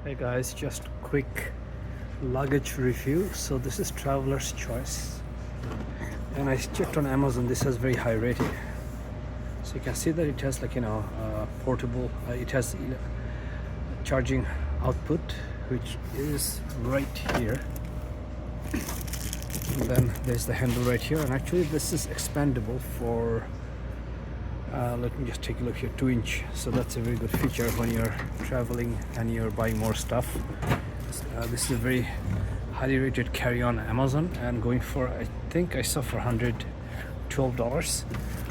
Hey guys, just quick luggage review. So this is Traveler's Choice, and I checked on Amazon. This has very high rating. So you can see that it has portable. It has charging output, which is right here. And then there's the handle right here, and actually this is expandable for. Let me just take a look here. 2-inch. So that's a very good feature when you're traveling and you're buying more stuff. This is a very highly rated carry on Amazon, and going for, I think I saw for $112.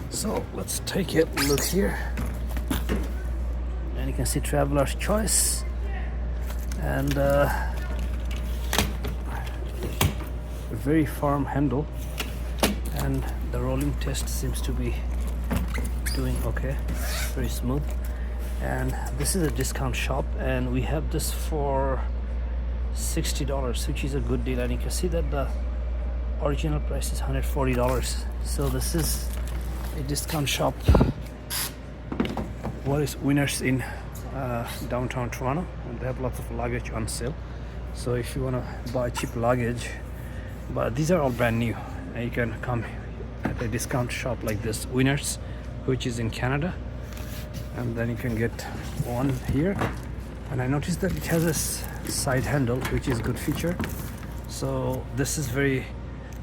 So let's take a look here, and you can see Traveler's Choice, and a very firm handle, and the rolling test seems to be doing okay, very smooth. And this is a discount shop, and we have this for $60, which is a good deal. And you can see that the original price is $140. So this is a discount shop. What is winners in downtown Toronto, and they have lots of luggage on sale. So if you want to buy cheap luggage, but these are all brand new, and you can come at a discount shop like this, Winners, which is in Canada, and then you can get one here. And I noticed that it has a side handle, which is a good feature. So this is very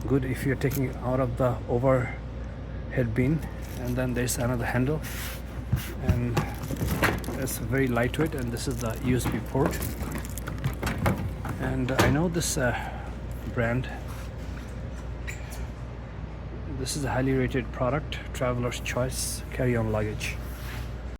good if you're taking it out of the overhead bin. And then there's another handle, and it's very lightweight, and this is the USB port. And I know this brand. This is a highly rated product, Traveler's Choice carry-on luggage.